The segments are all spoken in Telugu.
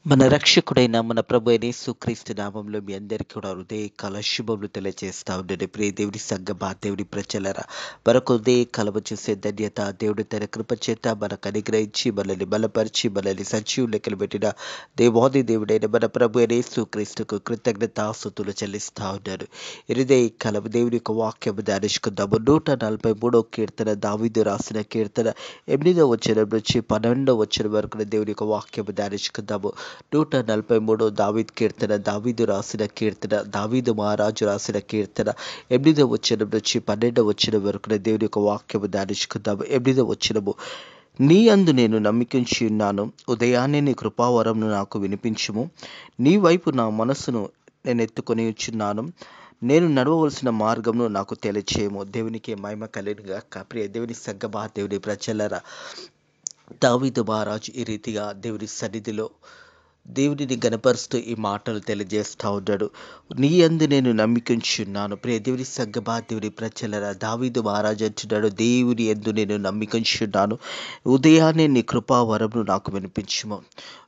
మన రక్షకుడైన మన ప్రభు అయిన యేసుక్రీస్తు నామంలో మీ అందరికీ కూడా హృదయకాల శుభములు తెలియజేస్తా ఉన్నాడు. ప్రియ దేవుని సంగమా, దేవుని ప్రజలరా, మరొక ఉదయకాలము చూసే ధన్యత దేవుడు తన కృప చేత మనకు అనుగ్రహించి మనల్ని బలపరిచి మనల్ని సజీవ లెక్కలు పెట్టిన దేవాది దేవుడైన మన ప్రభు అయిన యేసుక్రీస్తుకు కృతజ్ఞతాస్తుతులు చెల్లిస్తా ఉన్నాడు. హృదయకాలము దేవుని యొక్క వాక్యము ధ్యానించుకుందాము. 143 కీర్తన, దావీదు రాసిన కీర్తన 8వ వచనం నుంచి 12వ వచనం వరకు దేవుని యొక్క వాక్యము ధ్యానించుకుందాము. 143 దావీద్ కీర్తన, దావీదు రాసిన కీర్తన, దావీదు మహారాజు రాసిన కీర్తన 8వ వచనం నుంచి 12వ వచనం వరకు దేవుని యొక్క వాక్యము ధ్యానించుకుందాము. 8వ వచనము: నీ అందు నేను నమ్మికించి ఉన్నాను, ఉదయాన్నే నీ కృపావరమును నాకు వినిపించుము. నీ వైపు నా మనస్సును నేను ఎత్తుకొని వచ్చున్నాను, నేను నడవవలసిన మార్గమును నాకు తెలియచేయము. దేవునికి మహిమ కలుగునుగాక. ప్రియ దేవుని సంగమా, దేవుని ప్రజలరా, దావీదు మహారాజు ఈ రీతిగా దేవుని సన్నిధిలో దేవుడిని గనపరుస్తూ ఈ మాటలు తెలియజేస్తా ఉన్నాడు. నీ యందు నేను నమ్మికుంచున్నాను. ప్రియ దేవుని సంగమా, దేవుని ప్రజలరా, దావీదు మహారాజు అంటున్నాడు, దేవుని యందు నేను నమ్మికుంచున్నాను, ఉదయాన్నే నీ కృపావరమును నాకు వినిపించుము.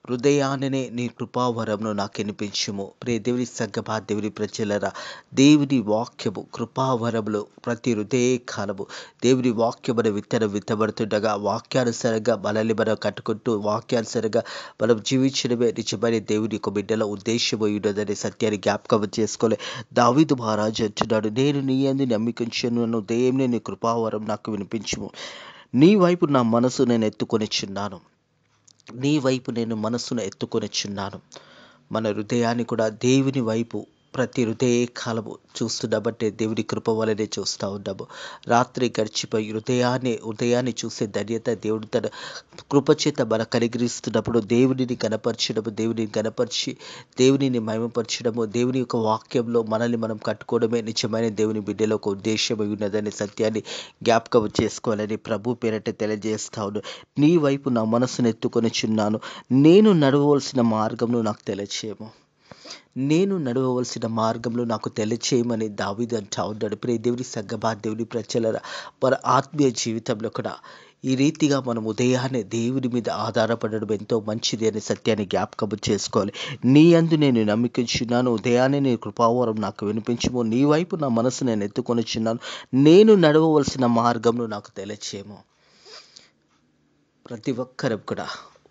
హృదయాన్నే నీ కృపావరమును నాకు వినిపించుము. ప్రియ దేవుని సంగమా, దేవుని ప్రజలరా, దేవుని వాక్యము కృపావరములు ప్రతి హృదయ కాలము దేవుని వాక్యమును విత్తబడుతుండగా వాక్యానుసారంగా మనల్ని మనం కట్టుకుంటూ వాక్యానుసారంగా మనం జీవించడమే నిజమైన దేవుని యొక్క బిడ్డల ఉద్దేశం ఉన్నదనే సత్యాన్ని జ్ఞాపకం చేసుకోలే. దావీదు మహారాజు అంటున్నాడు, నేను నీ యందు నమ్మికుంచున్నాను, దేవుని నీ కృపావరం నాకు వినిపించుము. నీ వైపు నా మనసు నేను ఎత్తుకొనిచున్నాను, నీ వైపు నేను మనస్సును ఎత్తుకొనిచున్నాను. మన హృదయాన్ని కూడా దేవుని వైపు ప్రతి హృదయ కాలము చూస్తున్నామంటే దేవుని కృప వలనే చూస్తూ ఉన్నాము. రాత్రి గడిచిపోయి ఉదయాన్ని చూసే ధన్యత దేవుడు తన కృపచేత మనకు అనుగ్రహిస్తున్నప్పుడు దేవునిని గణపరచడము, దేవునిని గణపరిచి దేవునిని మహిమపరచడము, దేవుని యొక్క వాక్యంలో మనల్ని మనం కట్టుకోవడమే నిజమైన దేవుని బిడ్డలో ఒక ఉద్దేశం ఉన్నదనే సత్యాన్ని జ్ఞాపకం చేసుకోవాలని ప్రభు పేరట తెలియజేస్తా ఉన్నాను. నీ వైపు నా మనసును ఎత్తుకొనిచున్నాను, నేను నడవవలసిన మార్గంను నాకు తెలియచేయము. నేను నడవవలసిన మార్గంలో నాకు తెలియచేయమని దావీదు అంటా ఉన్నాడు. ప్రియ దేవుని సంగమా, దేవుని ప్రజలరా, మన ఆత్మీయ జీవితంలో కూడా ఈ రీతిగా మనం ఉదయాన్నే దేవుని మీద ఆధారపడడం ఎంతో మంచిది అనే సత్యాన్ని జ్ఞాపకం చేసుకోవాలి. నీ యందు నేను నమ్మికుంచున్నాను, ఉదయాన్నే నీ కృపావరం నాకు వినిపించుము. నీ వైపు నా మనసు నేను ఎత్తుకొనిచున్నాను, నేను నడవవలసిన మార్గంను నాకు తెలియచేయము. ప్రతి ఒక్కరం కూడా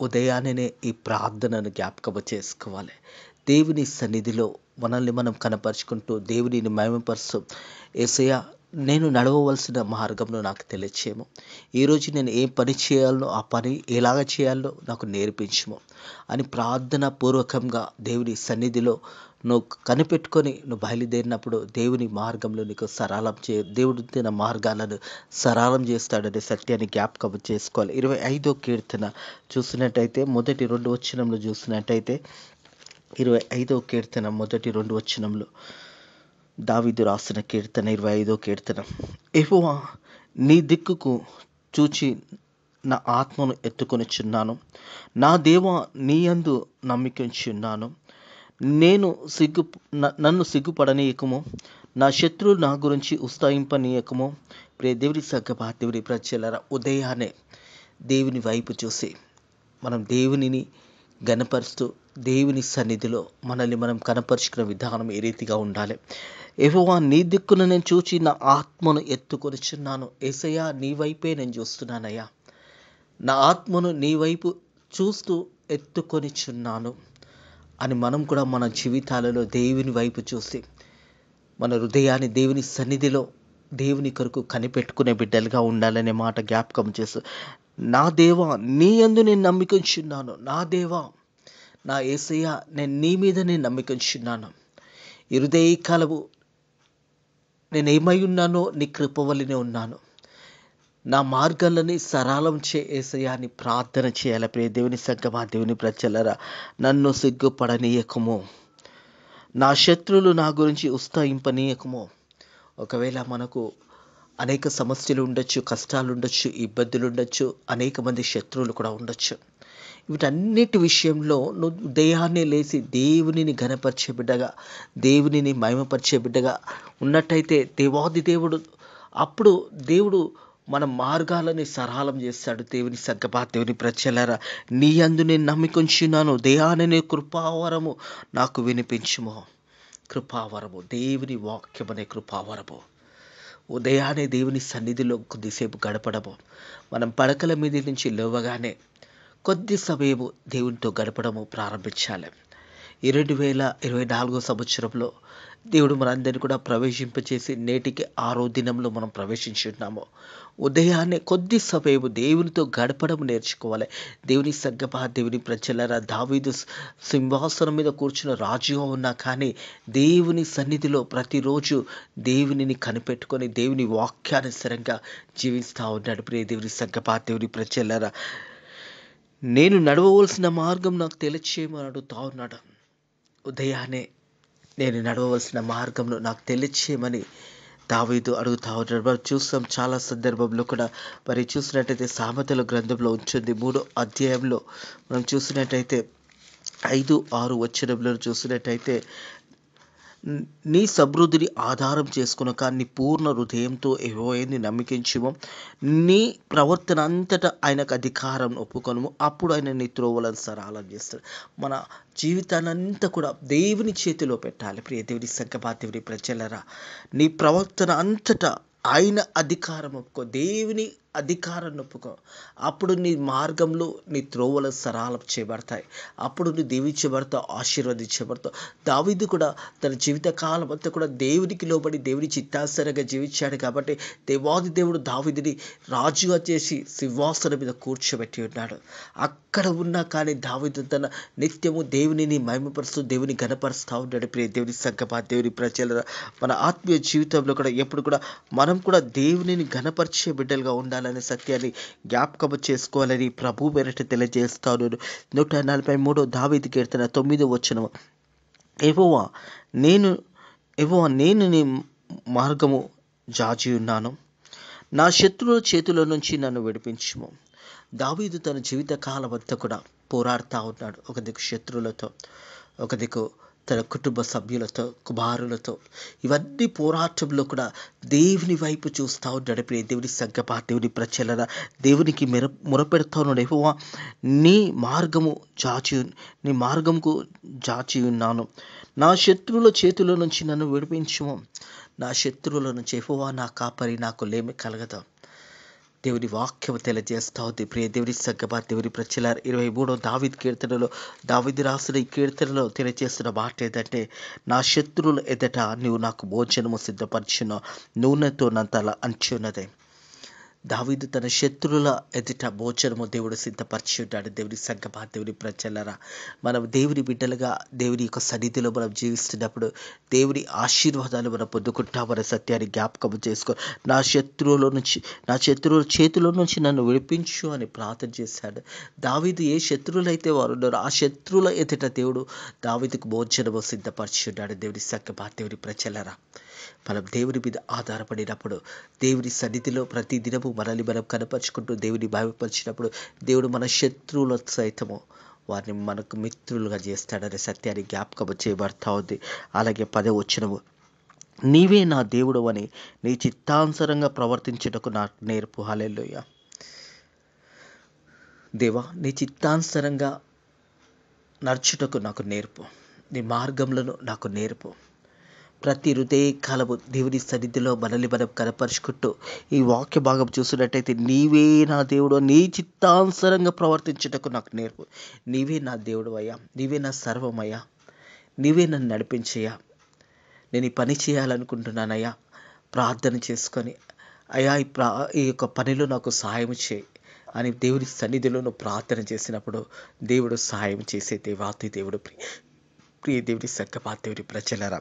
ఉదయాన్నే ఈ ప్రార్థనను జ్ఞాపకం చేసుకోవాలి. దేవుని సన్నిధిలో మనల్ని మనం కనపరుచుకుంటూ దేవునిని మహిమపరుస్తూ, యేసయ్యా నేను నడవవలసిన మార్గంలో నాకు తెలియచేయము. ఈరోజు నేను ఏ పని చేయాలనో ఆ పని ఎలాగ చేయాలో నాకు నేర్పించుము అని ప్రార్థన పూర్వకంగా దేవుని సన్నిధిలో నువ్వు కనిపెట్టుకొని నువ్వు బయలుదేరినప్పుడు దేవుని మార్గంలో నీకు దేవుడు తన మార్గాలను సరళం చేస్తాడనే సత్యాన్ని జ్ఞాపకం చేసుకోవాలి. 25వ కీర్తన చూసినట్టయితే మొదటి 2 వచనంలో చూసినట్టయితే 25వ కీర్తన మొదటి 2 వచనంలో దావీదు రాసిన కీర్తన 25వ కీర్తన: యెహోవా నీ దిక్కుకు చూచి నా ఆత్మను ఎత్తుకొనిచున్నాను, నా దేవా నీ యందు నమ్మికుంచున్నాను. నన్ను సిగ్గుపడనీయకము, నా శత్రువులు నా గురించి ఉత్సాహింపనీయకము. ప్రియ దేవుని సంగమా, దేవుని ప్రజలరా, ఉదయాన్నే దేవుని వైపు చూసి మనం దేవునిని గణపరుస్తూ దేవుని సన్నిధిలో మనల్ని మనం కనపరుచుకున్న విధానం ఏ రీతిగా ఉండాలి. యెహోవా నీ దిక్కును నేను చూచి నా ఆత్మను ఎత్తుకొనిచున్నాను. యేసయ్యా నీ వైపే నేను చూస్తున్నానయ్యా, నా ఆత్మను నీ వైపు చూస్తూ ఎత్తుకొనిచున్నాను అని మనం కూడా మన జీవితాలలో దేవుని వైపు చూసి మన హృదయాన్ని దేవుని సన్నిధిలో దేవుని కొరకు కనిపెట్టుకునే బిడ్డలుగా ఉండాలనే మాట జ్ఞాపకం చేస్తూ, నా దేవా నీ యందు నేను నమ్మికుంచున్నాను, నా దేవా నా యేసయ్యా నేను నీ మీద నేను నమ్మికుంచున్నాను. ఈ హృదయకాలము నేను ఏమై ఉన్నానో నీ కృప వల్లనే ఉన్నాను, నా మార్గాలని సరళం యేసయ్యా అని ప్రార్థన చేయాలి. ప్రియ దేవుని సంగమా, దేవుని ప్రజలరా, నన్ను సిగ్గుపడనీయకము, నా శత్రువులు నా గురించి ఉత్సాహింపనీయకము. ఒకవేళ మనకు అనేక సమస్యలు ఉండొచ్చు, కష్టాలు ఉండొచ్చు, ఇబ్బందులు ఉండొచ్చు, అనేక మంది శత్రువులు కూడా ఉండొచ్చు. వీటన్నిటి విషయంలో నువ్వు ఉదయాన్నే లేచి దేవునిని ఘనపరిచే బిడ్డగా, దేవునిని మహిమపరిచే బిడ్డగా ఉన్నట్టయితే దేవాది దేవుడు అప్పుడు దేవుడు మన మార్గాలని సరళం చేస్తాడు. దేవుని సంగమా, దేవుని ప్రజలారా, నీ యందు నేను నమ్మికొంచున్నాను, దయాననే కృపావరము నాకు వినిపించుము. కృపావరము, దేవుని వాక్యం అనే కృపావరము. ఉదయాన్నే దేవుని సన్నిధిలో కొద్దిసేపు గడపడము, మనం పడకల మీద నుంచి లేవగానే కొద్ది సమయము దేవునితో గడపడము ప్రారంభించాలి. ఈ 2024 సంవత్సరంలో దేవుడు మనందరినీ కూడా ప్రవేశింపచేసి నేటికి 6వ దినంలో మనం ప్రవేశించున్నాము. ఉదయాన్నే కొద్ది సమయము దేవునితో గడపడం నేర్చుకోవాలి. దేవుని సంగమా, దేవుని ప్రజలారా, దావీదు సింహాసనం మీద కూర్చున్న రాజుగా ఉన్నా కానీ దేవుని సన్నిధిలో ప్రతిరోజు దేవునిని కనిపెట్టుకొని దేవుని వాక్యానుసారంగా జీవిస్తూ ఉన్నాడు. ప్రియ దేవుని సంగమా, దేవుని ప్రజలారా, నేను నడవవలసిన మార్గం నాకు తెలియచేయమని అడుగుతా ఉన్నాడు. ఉదయాన్నే నేను నడవవలసిన మార్గంలో నాకు తెలియచేయమని దావీదు అడుగుతా ఉన్నాడు. మనం చూస్తాం చాలా సందర్భంలో కూడా. మరి చూసినట్టయితే సామెతల గ్రంథంలో ఉంటుంది 3వ అధ్యాయంలో మనం చూసినట్టయితే 5-6 వచనంలో చూసినట్టయితే, నీ సమృద్ధిని ఆధారం చేసుకునక నీ పూర్ణ హృదయంతో యెహోవాను నమ్మికించుము, నీ ప్రవర్తన అంతటా ఆయనకు అధికారం ఒప్పుకొనుము, అప్పుడు ఆయన నీ త్రోవలను సరళం చేస్తాడు. మన జీవితాన్ని అంతా కూడా దేవుని చేతిలో పెట్టాలి. ప్రియ దేవుని సంగమా, దేవుని ప్రజలారా, నీ ప్రవర్తన అంతటా ఆయన అధికారం ఒప్పుకో, దేవుని అధికారాన్ని ఒప్పుకో. అప్పుడు నీ మార్గంలో నీ త్రోవలు సరళం చేయబడతాయి. అప్పుడు నువ్వు దీవించబడతావు, ఆశీర్వదించబడతావు. దావీదు కూడా తన జీవితకాలం అంతా కూడా దేవునికి లోబడి దేవుని చిత్తానుసారంగా జీవించాడు కాబట్టి దేవాది దేవుడు దావీదుని రాజుగా చేసి సింహాసనం మీద కూర్చోబెట్టి ఉన్నాడు. అక్కడ ఉన్నా కానీ దావీదు తన నిత్యము దేవునిని మహిమపరుస్తూ దేవుని ఘనపరుస్తూ ఉన్నాడు. ప్రియ దేవుని సంగమా, దేవుని ప్రజల మన ఆత్మీయ జీవితంలో కూడా ఎప్పుడు కూడా మనం కూడా దేవునిని ఘనపరిచే బిడ్డలుగా ఉండాలనే సత్యాన్ని జ్ఞాపకం చేసుకోవాలని ప్రభు పేరిట తెలియజేస్తాను. 143 దావీదు కీర్తన 9వ వచనం, యెహోవా నేను నీ మార్గము జాచి ఉన్నాను, నా శత్రువుల చేతుల నుంచి నన్ను విడిపించుము. దావీదు తన జీవిత కాలం అంతా కూడా పోరాడుతూ ఉన్నాడు. ఒక దిక్కు శత్రువులతో, ఒక దిక్కు తన కుటుంబ సభ్యులతో, కుమారులతో. ఇవన్నీ పోరాటంలో కూడా దేవుని వైపు చూస్తూ ఉన్నాడు. ప్రియ దేవుని సంగమా, దేవుని ప్రజలారా, దేవునికి మొరపెడతా ఉన్నాడు. యెహోవా నీ మార్గముకు జాచి ఉన్నాను, నా శత్రువుల చేతుల నుంచి నన్ను విడిపించుము. నా శత్రువుల నుంచి యెహోవా నా కాపరి, నాకు లేమి కలగదు. దేవుని వాక్యం తెలియజేస్తా ఉంది. ప్రియ దేవుని సంగమా, దేవుని ప్రజలారా, 23వ దావీదు కీర్తనలో దావీదు రాసిన ఈ కీర్తనలో తెలియజేస్తున్న మాట ఏంటంటే, నా శత్రువుల ఎదుట నువ్వు నాకు భోజనము సిద్ధపరిచిన నూనెతో నా తల అంచున్నదే. దావీదు తన శత్రువుల ఎదుట భోజనము దేవుడు సిద్ధపరిచి ఉన్నాడు. దేవుని సంగమా, దేవుని ప్రజలారా, మనం దేవుని బిడ్డలుగా దేవుని యొక్క సన్నిధిలో మనం జీవిస్తున్నప్పుడు దేవుని ఆశీర్వాదాలు మనం పొందుకుంటామనే సత్యాన్ని జ్ఞాపకం చేసుకో. నా శత్రువుల చేతిలో నుంచి నన్ను విడిపించు అని ప్రార్థన చేశాడు. దావీదు ఏ శత్రువులు అయితే వారు ఉన్నారో ఆ శత్రువుల ఎదుట దేవుడు దావీదుకు భోజనము సిద్ధపరిచి ఉన్నాడు. దేవుని సంగమా, దేవుని ప్రజలారా, మనం దేవుని మీద ఆధారపడినప్పుడు దేవుని సన్నిధిలో ప్రతి దినము మనల్ని మనం కనపరుచుకుంటూ దేవుని భయపరిచినప్పుడు దేవుడు మన శత్రువుల సైతము వారిని మనకు మిత్రులుగా చేస్తాడనే సత్యాన్ని జ్ఞాపకం చేయబడతా ఉంది. అలాగే 10వ వచనము, నీవే నా దేవుడు అని నీ చిత్తానుసారంగా ప్రవర్తించుటకు నాకు నేర్పు. హల్లెలూయా. దేవా, నీ చిత్తానుసారంగా నడుచుటకు నాకు నేర్పు, నీ మార్గములను నాకు నేర్పు. ప్రతి హృదయ కాలము దేవుని సన్నిధిలో మనల్ని మనం కనపరుచుకుంటూ ఈ వాక్య భాగం చూసినట్టయితే, నీవే నా దేవుడు, నీ చిత్తానుసారంగా ప్రవర్తించుటకు నాకు నేర్పు. నీవే నా దేవుడు అయ్యా, నీవే నా సర్వమయ్యా, నీవే నన్ను నడిపించయ్యా. నేను ఈ పని చేయాలనుకుంటున్నానయ్యా. ప్రార్థన చేసుకొని అయ్యా ఈ యొక్క పనిలో నాకు సహాయం చేయి అని దేవుని సన్నిధిలో నువ్వు ప్రార్థన చేసినప్పుడు దేవుడు సహాయం చేసే దేవాతి దేవుడు. ప్రియ దేవుని సంగమా, దేవుని ప్రజలారా,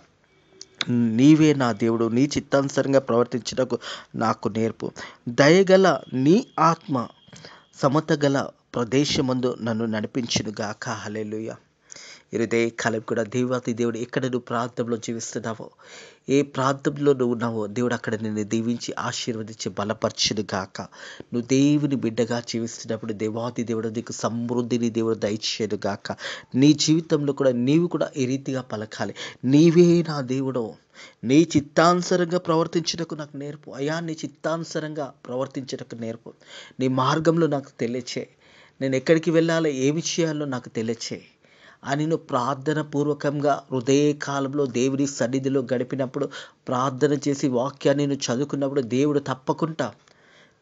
నీవే నా దేవుడు, నీ చిత్తానుసారంగా ప్రవర్తించుటకు నాకు నేర్పు. దయగల నీ ఆత్మ సమత గల ప్రదేశమందు నన్ను నడిపించునుగాక. హల్లెలూయా. ఇరుదే కాలం కూడా దేవాతి దేవుడు ఎక్కడ నువ్వు ప్రాంతంలో జీవిస్తున్నావో, ఏ ప్రాంతంలో నువ్వు ఉన్నావో దేవుడు అక్కడ నిన్ను దీవించి ఆశీర్వదించి బలపరచును గాక. నువ్వు దేవుని బిడ్డగా జీవిస్తున్నప్పుడు దేవాతి దేవుడు నీకు సమృద్ధిని దేవుడు దయచేయను గాక. నీ జీవితంలో కూడా నీవు కూడా ఈ రీతిగా పలకాలి, నీవే నా దేవుడు, నీ చిత్తానుసారంగా ప్రవర్తించుటకు నాకు నేర్పు అయ్యా, నీ చిత్తానుసారంగా ప్రవర్తించుటకు నేర్పు, నీ మార్గంలో నాకు తెలియచేయి, నేను ఎక్కడికి వెళ్ళాలో ఏ విషయాల్లో నాకు తెలియచేయి అని నువ్వు ప్రార్థన పూర్వకంగా హృదయ కాలంలో దేవుని సన్నిధిలో గడిపినప్పుడు, ప్రార్థన చేసి వాక్యాన్ని నువ్వు చదువుకున్నప్పుడు దేవుడు తప్పకుండా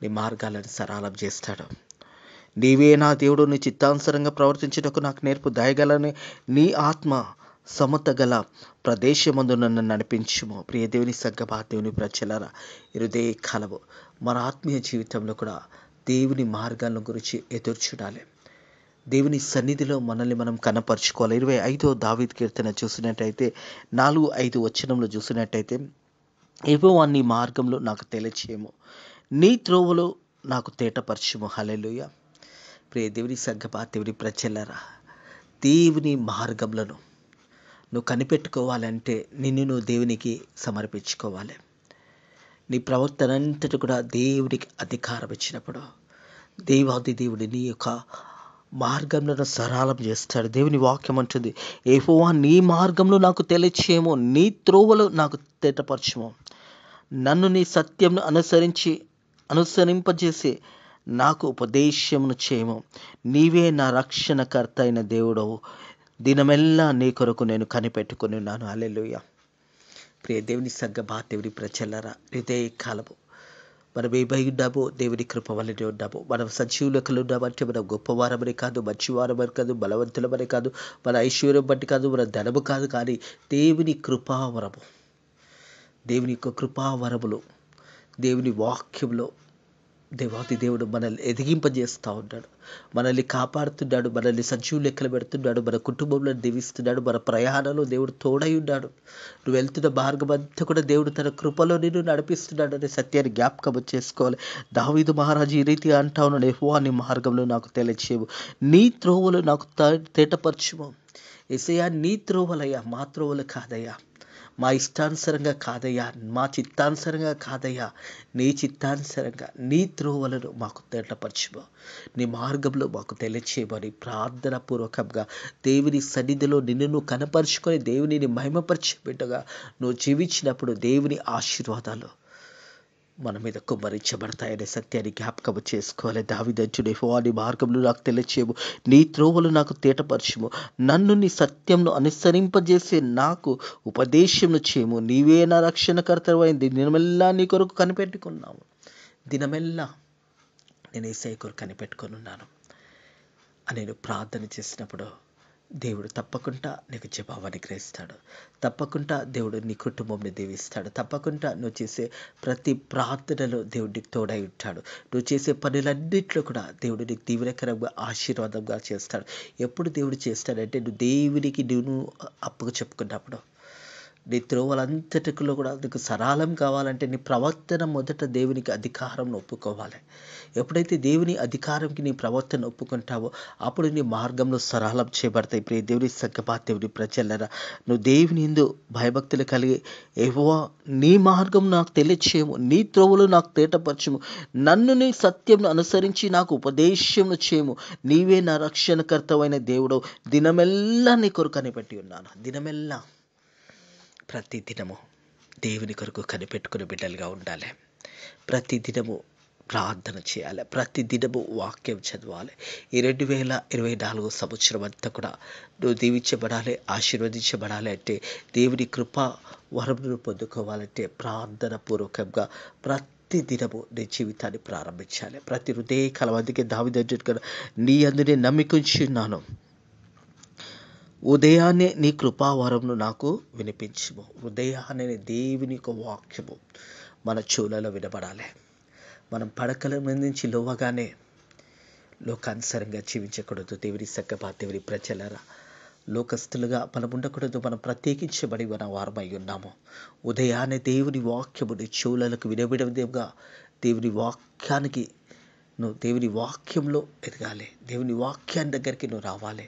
నీ మార్గాలను సరళం చేస్తాడు. నీవే నా దేవుడు, నీ చిత్తానుసారంగా ప్రవర్తించుటకు నాకు నేర్పు, దయగలని నీ ఆత్మ సమత గల ప్రదేశమందు నన్ను నడిపించుము. ప్రియ దేవుని సంగమా, దేవుని ప్రజలారా, హృదయ కాలము మన ఆత్మీయ జీవితంలో కూడా దేవుని మార్గాల గురించి ఎదురు చూడాలి. దేవుని సన్నిధిలో మనల్ని మనం కనపరుచుకోవాలి. 25వ దావీదు కీర్తన చూసినట్టయితే 4-5 వచనంలో చూసినట్టయితే, యెహోవా నీ మార్గంలో నాకు తెలియచేయము, నీ త్రోవలో నాకు తేటపరచుము. హల్లెలూయా. ప్రియ దేవుని సంగమా, దేవుని ప్రజలారా, దేవుని మార్గంలను నువ్వు కనిపెట్టుకోవాలంటే నిన్ను నువ్వు దేవునికి సమర్పించుకోవాలి. నీ ప్రవర్తన అంతటి కూడా దేవునికి అధికారం ఇచ్చినప్పుడు దేవాది దేవుడు నీ యొక్క మార్గంలో సరళం చేస్తాడు. దేవుని వాక్యం అంటుంది, యెహోవా నీ మార్గంలో నాకు తెలియచేయము, నీ త్రోవలో నాకు తేటపరచుము, నన్ను నీ సత్యంను అనుసరింపజేసి నాకు ఉపదేశమును చేయము, నీవే నా రక్షణకర్త అయిన దేవుడవు, దినమెల్లా నీ కొరకు నేను కనిపెట్టుకుని ఉన్నాను. హల్లెలూయా. ప్రియ దేవుని సంగమా, దేవుని ప్రజలారా, ఇదే కాలము మనం ఏమై ఉన్నామో దేవుని కృప వల్లనే ఉన్నాము. మనం సజీవులకలు ఉన్నామంటే మనం గొప్పవారమని కాదు, మంచివారమని కాదు, బలవంతులమని కాదు, మన ఐశ్వర్యం బట్టి కాదు, మన ధనము కాదు, కానీ దేవుని కృపావరము, దేవుని యొక్క కృపావరములు, దేవుని వాక్యంలో దేవాది దేవుడు మనల్ని ఎదిగింపజేస్తూ ఉన్నాడు, మనల్ని కాపాడుతున్నాడు, మనల్ని సజీవ లెక్కలు పెడుతున్నాడు, మన కుటుంబంలో దీవిస్తున్నాడు, మన ప్రయాణంలో దేవుడు తోడై ఉన్నాడు. నువ్వు వెళ్తున్న మార్గం అంతా కూడా దేవుడు తన కృపలో నిన్ను నడిపిస్తున్నాడు అనే సత్యాన్ని జ్ఞాపకం చేసుకోవాలి. దావీదు మహారాజు ఈ రీతి అంటా ఉన్నాడు, యెహోవా నీ మార్గంలో నాకు తెలియచేయము, నీ త్రోవలు నాకు తేటపరచుము. యేసయ్యా నీ త్రోవలయ్యా, మా త్రోవలు కాదయ్యా, మా ఇష్టానుసారంగా కాదయ్యా, మా చిత్తానుసారంగా కాదయ్యా, నీ చిత్తానుసారంగా నీ త్రోవలను మాకు తేటపరచుము, నీ మార్గంలో మాకు తెలియచేయమని ప్రార్థన పూర్వకంగా దేవుని సన్నిధిలో నిన్ను నువ్వు కనపరుచుకొని దేవునిని మహిమపరిచే బిడ్డగా నువ్వు జీవించినప్పుడు దేవుని ఆశీర్వాదాలు మన మీద కుమ్మరించబడతాయనే సత్యాన్ని జ్ఞాపకం చేసుకోవాలి. దావీదంటుడు, యెహోవా నీ మార్గంలో నాకు తెలియచేయము, నీ త్రోవలు నాకు తేటపరచుము, నన్ను నీ సత్యంను అనుసరింపజేసే నాకు ఉపదేశమును చేయము, నీవే నా రక్షణకర్తవైంది, దినమెల్లా నీ కొరకు కనిపెట్టుకున్నాము. దినమెల్లా నేను యేసయ్య కొరకు కనిపెట్టుకొని ఉన్నాను అని నేను ప్రార్థన చేసినప్పుడు దేవుడు తప్పకుండా నీకు జవాబు అనుగ్రహిస్తాడు. తప్పకుండా దేవుడు నీ కుటుంబంని దీవిస్తాడు. తప్పకుండా నువ్వు చేసే ప్రతి ప్రార్థనలో దేవుడు నీకు తోడై ఉంటాడు. నువ్వు చేసే పనులన్నింటిలో కూడా దేవుడు నీకు దీవెనకరంగా ఆశీర్వాదంగా చేస్తాడు. ఎప్పుడు దేవుడు చేస్తాడంటే నువ్వు దేవునికి నువ్వు అప్పుగా చెప్పుకున్నప్పుడు. నీ త్రోవలంతటిలో కూడా నీకు సరళం కావాలంటే నీ ప్రవర్తన మొదట దేవునికి అధికారం ఒప్పుకోవాలి. ఎప్పుడైతే దేవుని అధికారంకి నీ ప్రవర్తన ఒప్పుకుంటావో అప్పుడు నీ మార్గంలో సరళం చేయబడతాయి. ప్రియ దేవుని సంగమా, దేవుని ప్రజలారా, నువ్వు దేవుని యందు భయభక్తులు కలిగి యెహోవా నీ మార్గం నాకు తెలియచేయము, నీ త్రోవలు నాకు తేటపరచుము, నన్ను నీ సత్యంను అనుసరించి నాకు ఉపదేశమును చేయము, నీవే నా రక్షణకర్తవైన దేవుడు, దినమెల్లా నీ కొరకు కనిపెట్టి ఉన్నాను. దినమెల్లా ప్రతి దినము దేవుని కొరకు కనిపెట్టుకుని బిడ్డలుగా ఉండాలి. ప్రతి దినము ప్రార్థన చేయాలి, ప్రతి దినము వాక్యం చదవాలి. ఈ 2024 సంవత్సరం అంతా కూడా నువ్వు దీవించబడాలి, ఆశీర్వదించబడాలి అంటే, దేవుని కృప వరమును పొందుకోవాలంటే ప్రార్థన పూర్వకంగా ప్రతి దినము నీ జీవితాన్ని ప్రారంభించాలి. ప్రతి హృదయ కాలం. అందుకే దావీదు నీ అందునే నమ్మికుంచున్నాను, ఉదయాన్నే నీ కృపావరమును నాకు వినిపించుము. ఉదయాన్నే దేవుని యొక్క వాక్యము మన చెవులలో వినబడాలి. మనం పడకల మీద నుంచి లేవగానే లోకానుసారంగా జీవించకూడదు. దేవుని సంగమా, దేవుని ప్రజలారా, లోకస్తులుగా మనం ఉండకూడదు. మనం ప్రత్యేకించబడి మన వారమై ఉన్నాము. ఉదయాన్నే దేవుని వాక్యము నీ చెవులకు వినబడేవిగా దేవుని వాక్యానికి నువ్వు దేవుని వాక్యంలో ఎదగాలి. దేవుని వాక్యాన్ని దగ్గరికి నువ్వు రావాలి.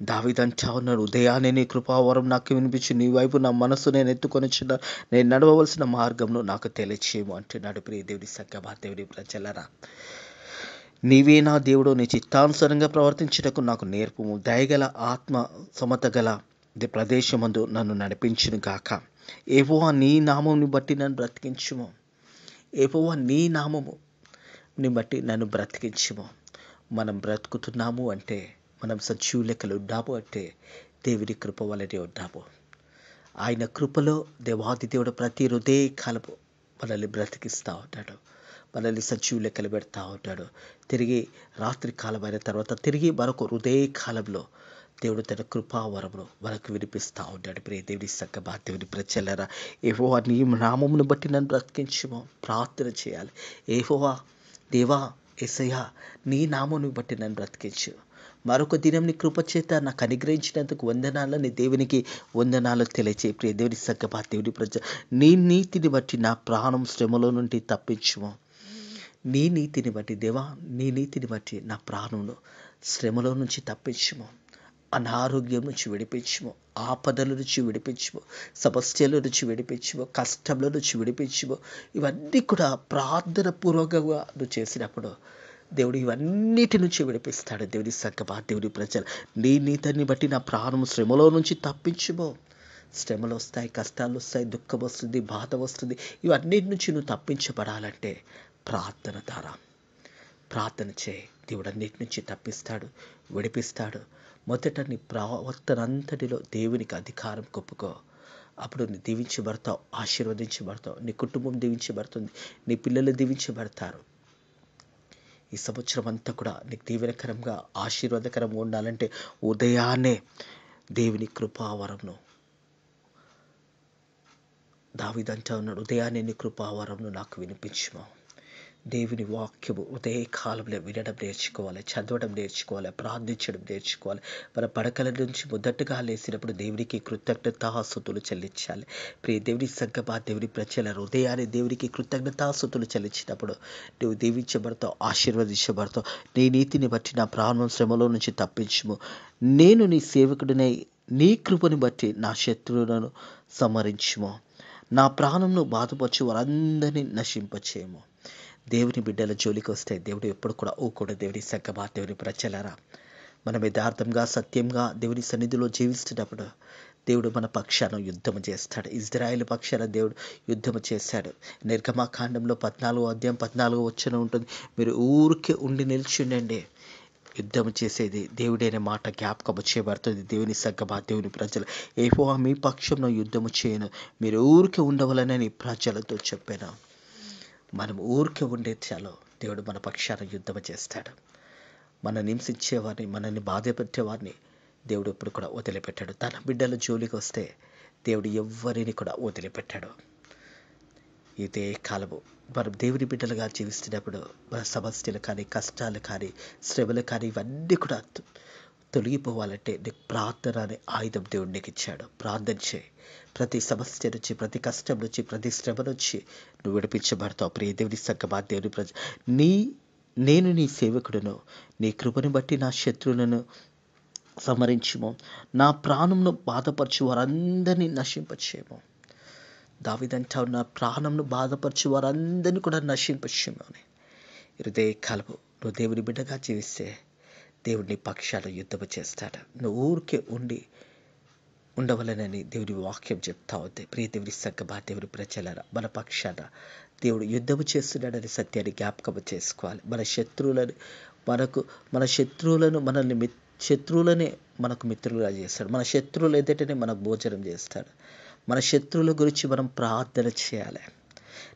దావీదు అంటా ఉన్నాడు, ఉదయాన్నే నీ కృపావరం నాకు వినిపించి నీ వైపు నా మనసు నేను ఎత్తుకొనిచున్న నేను నడవవలసిన మార్గంను నాకు తెలియచేయము అంటున్నాడు. ప్రియ దేవుని సంగమా, దేవుని ప్రజలారా, నీవే నా దేవుడు, నీ చిత్తానుసారంగా ప్రవర్తించుటకు నాకు నేర్పుము. దయగల ఆత్మ సమత గల ప్రదేశమందు నన్ను నడిపించును గాక. యెహోవా నీ నామముని బట్టి నన్ను బ్రతికించుము. యెహోవా నీ నామముని బట్టి నన్ను బ్రతికించుము. మనం బ్రతుకుతున్నాము అంటే, మనం సజీవ లెక్కలు ఉన్నాము అంటే దేవుని కృప వలనే ఉన్నాము. ఆయన కృపలో దేవాది దేవుడు ప్రతి హృదయ కాలము మనల్ని బ్రతికిస్తూ ఉంటాడు. మనల్ని సజీవ లెక్కలు పెడతా ఉంటాడు. తిరిగి రాత్రి కాలం అయిన తర్వాత తిరిగి మరొక హృదయ కాలంలో దేవుడు తన కృపావరమును మనకు వినిపిస్తూ ఉంటాడు. ప్రియ దేవుని సంగమా, దేవుని ప్రజలారా, యెహోవా నీ నామమును బట్టి నన్ను బ్రతికించుము. ప్రార్థన చేయాలి. యెహోవా దేవా, యేసయ్యా, నీ నామమును బట్టి నన్ను బ్రతికించు. మరొక దినం నీ కృపచేత నాకు అనుగ్రహించినందుకు వందనాలని దేవునికి వందనాలు తెలియచేయి. ప్రియ దేవుని సంగమా, దేవుని ప్రజ, నీ నీతిని బట్టి నా ప్రాణం శ్రమలో నుండి తప్పించుము. నీ నీతిని బట్టి దేవా, నీ నీతిని బట్టి నా ప్రాణంలో శ్రమలో నుంచి తప్పించుము. అనారోగ్యం నుంచి విడిపించుము. ఆపదల నుంచి విడిపించుము. సమస్యల నుంచి విడిపించుము. కష్టంలో నుంచి విడిపించుము. ఇవన్నీ కూడా ప్రార్థన పూర్వకంగా నువ్వు చేసినప్పుడు దేవుడు ఇవన్నిటి నుంచి విడిపిస్తాడు. దేవుని సంగమా, దేవుని ప్రజలు, నీ నీతిని బట్టి నా ప్రాణం శ్రమలో నుంచి తప్పించుము. శ్రమలు వస్తాయి, కష్టాలు వస్తాయి, దుఃఖం వస్తుంది, బాధ వస్తుంది. ఇవన్నిటి నుంచి నువ్వు తప్పించబడాలంటే ప్రార్థన ద్వారా ప్రార్థన చేయి. దేవుడు అన్నిటి నుంచి తప్పిస్తాడు, విడిపిస్తాడు. మొదట నీ ప్రవర్తన అంతటిలో దేవునికి అధికారం కొప్పుకో. అప్పుడు నీ దీవించబడతావు, ఆశీర్వదించబడతావు. నీ కుటుంబం దీవించబడుతుంది, నీ పిల్లలు దీవించబడతారు. ఈ సంవత్సరం అంతా కూడా నీకు దీవెనకరంగా ఆశీర్వాదకరంగా ఉండాలంటే ఉదయాన్నే దేవుని కృపావరంను, దావీదు అంటా ఉన్నాడు, ఉదయాన్నే నీ కృపావరంను నాకు వినిపించుము. దేవుని వాక్యము ఉదయ కాలంలో వినడం నేర్చుకోవాలి, చదవడం నేర్చుకోవాలి, ప్రార్థించడం నేర్చుకోవాలి. మన పడకల నుంచి మొదటగా లేసినప్పుడు దేవునికి కృతజ్ఞతాస్తుతులు చెల్లించాలి. ప్రియ దేవుని సంగమా, దేవుని ప్రజల, ఉదయాన్నే దేవునికి కృతజ్ఞతాస్తుతులు చెల్లించినప్పుడు నువ్వు దీవించబడతావు, ఆశీర్వదించబడతావు. నీ నీతిని బట్టి నా ప్రాణం శ్రమలో నుంచి తప్పించుము. నేను నీ సేవకుడినై నీ కృపని బట్టి నా శత్రువులను సంహరించుము. నా ప్రాణంను బాధపరచు వారందరినీ నశింపచేయము. దేవుని బిడ్డల జోలికి వస్తే దేవుడు ఎప్పుడు కూడా ఊకూడదు. దేవుని సంగమా, దేవుని ప్రజలారా, మనం యథార్థంగా సత్యంగా దేవుని సన్నిధిలో జీవిస్తున్నప్పుడు దేవుడు మన పక్షాన యుద్ధం చేస్తాడు. ఇజ్రాయేలు పక్షాన దేవుడు యుద్ధం చేశాడు. నిర్గమాకాండంలో 14వ అధ్యాయం 14వ వచనం ఉంటుంది. మీరు ఊరికే ఉండి నిల్చుండండి, యుద్ధం చేసేది దేవుడైన మాట జ్ఞాపకం చేయబడుతుంది. దేవుని సంగమా, దేవుని ప్రజలు, యెహోవా మీ పక్షంలో యుద్ధము చేయను, మీరు ఊరికే ఉండవలనని ప్రజలతో చెప్పాను. మనం ఊరికే ఉండే చాలు, దేవుడు మన పక్షాన యుద్ధం చేస్తాడు. మనల్ని హింసించేవారిని, మనల్ని బాధ పెట్టేవారిని దేవుడు ఎప్పుడు కూడా వదిలిపెట్టాడు. తన బిడ్డల జోలికి వస్తే దేవుడు ఎవ్వరిని కూడా వదిలిపెట్టాడు. ఇదే కాలము మనం దేవుని బిడ్డలుగా జీవిస్తున్నప్పుడు మన సమస్యలు కానీ, కష్టాలు కానీ, శ్రమలు కానీ ఇవన్నీ కూడా తొలగిపోవాలంటే నీకు ప్రార్థన అనే ఆయుధం దేవుడు నీకు ఇచ్చాడు. ప్రార్థన చేయి. ప్రతి సమస్య నుంచి, ప్రతి కష్టం నుంచి, ప్రతి శ్రమ నుంచి నువ్వు విడిపించబడతావు. ప్రియ దేవుని సంగమా, దేవుని ప్రజ, నేను నీ సేవకుడును, నీ కృపను బట్టి నా శత్రువులను సంహరించుము. నా ప్రాణంను బాధపరచు వారందరినీ నశింపచేయము. దావీదు అంటాడు, నా ప్రాణంను బాధపరచు వారందరినీ కూడా నశింపచేయము అని. హృదయ కాలము నువ్వు దేవుని బిడ్డగా జీవిస్తే దేవుడిని పక్షాలు యుద్ధము చేస్తాడు. నువ్వు ఊరికే ఉండవలనని దేవుడి వాక్యం చెప్తా ఉంది. ప్రియ దేవుని సంగమా, దేవుని ప్రజలారా, మన పక్షాన దేవుడు యుద్ధము చేస్తున్నాడని సత్యాన్ని జ్ఞాపకం చేసుకోవాలి. మన శత్రువులనే మనకు మిత్రులుగా చేస్తాడు. మన శత్రువులు ఎదుటనే మనకు భోజనం చేస్తాడు. మన శత్రువుల గురించి మనం ప్రార్థన చేయాలి.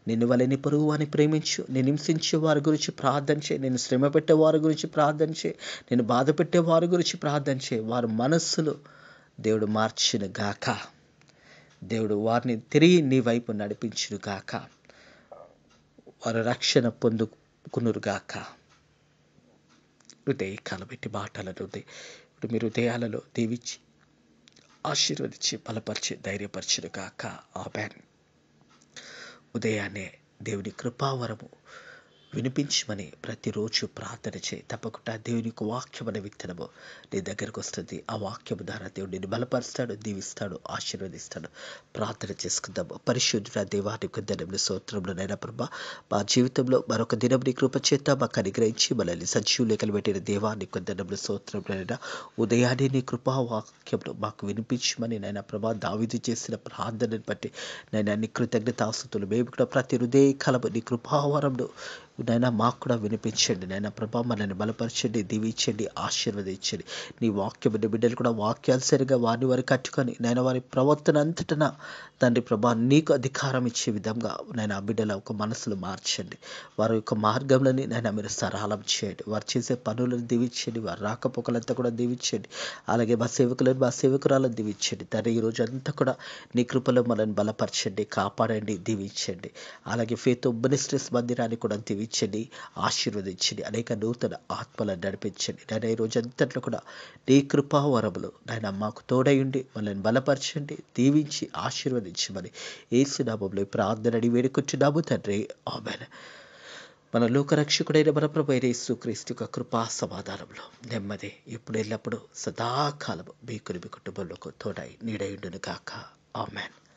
నిన్ను వలని పొరుగు వారిని ప్రేమించు, నేను హింసించే వారి గురించి ప్రార్థన చేయి, నేను శ్రమ పెట్టే వారి గురించి ప్రార్థన చేయి, నేను బాధ పెట్టే వారి గురించి ప్రార్థన చేయి. వారి మనస్సులు దేవుడు మార్చును గాక. దేవుడు వారిని తిరిగి నీ వైపు నడిపించును గాక. వారు రక్షణ పొందుకునురు గాక. హృదయ కాలబెట్టి మాటలను ఇప్పుడు మీరు హృదయాలలో దీవించి ఆశీర్వదించి బలపరిచి ధైర్యపరచును గాక. ఆమేన్. ఉదయాన్నే దేవుని కృపావరము వినిపించమని ప్రతిరోజు ప్రార్థన చేయి. తప్పకుండా దేవుని యొక్క వాక్యం అనే విత్తనము నీ దగ్గరకు వస్తుంది. ఆ వాక్యము ద్వారా దేవుడు నిన్ను బలపరుస్తాడు, దీవిస్తాడు, ఆశీర్వదిస్తాడు. ప్రార్థన చేసుకుందాము. పరిశుద్ధుడ దేవా నీకు దినములు స్తోత్రములు నైనా ప్రభా. మా జీవితంలో మరొక దినం నీ కృప చేత మాకు అనుగ్రహించి మనల్ని సజీవ లెక్కలు పెట్టిన దేవా నీకు దినములు స్తోత్రములైనా. ఉదయాన్నే నీ కృపా వాక్యమును మాకు వినిపించమని నైనా ప్రభా దావీదు చేసిన ప్రార్థనను బట్టి నైనా నీ కృతజ్ఞతాస్తుతులు. మేము కూడా ప్రతి హృదయ కలము నీ కృపావరంను నైనా మాకు కూడా వినిపించండి. నైనా ప్రభా మనల్ని బలపరచండి, దీవించండి, ఆశీర్వదించండి. నీ వాక్యం బిడ్డలు కూడా వాక్యానుసరిగా వారిని వారి కట్టుకొని నైనా వారి ప్రవర్తన అంతటా తండ్రి ప్రభా నీకు అధికారం ఇచ్చే విధంగా నైనా బిడ్డల ఒక మనసులు మార్చండి. వారి యొక్క మార్గంలోని నైనా మీరు సరళం చేయండి. వారు చేసే పనులను దీవించండి. వారు రాకపోకలంతా కూడా దీవించండి. అలాగే మా సేవకులను మా సేవకురాలను దీవించండి. తండ్రి ఈ రోజు అంతా కూడా నీ కృపలో మనల్ని బలపరచండి, కాపాడండి, దీవించండి. అలాగే ఫేత్ మినిస్ట్రీస్ మందిరాన్ని కూడా దీవించండి, ఆశీర్వదించండి. అనేక నూతన ఆత్మలను నడిపించండి. నేను ఈ రోజు అంతట్లో కూడా నీ కృపావరములు నాయన మాకు తోడయుండి మనల్ని బలపరచండి, దీవించి ఆశీర్వదించమని యేసు నామములో ప్రార్థన అడిగి వేడుకుంటున్నాము తండ్రి. ఆమేన్. మన లోకరక్షకుడైన మన ప్రభు అయిన యేసుక్రీస్తు యొక్క కృపా సమాధానంలో నెమ్మది ఇప్పుడు ఎల్లప్పుడూ సదాకాలము మీ కుటుంబంలో తోడై నీడయుండును గాక. ఆమేన్.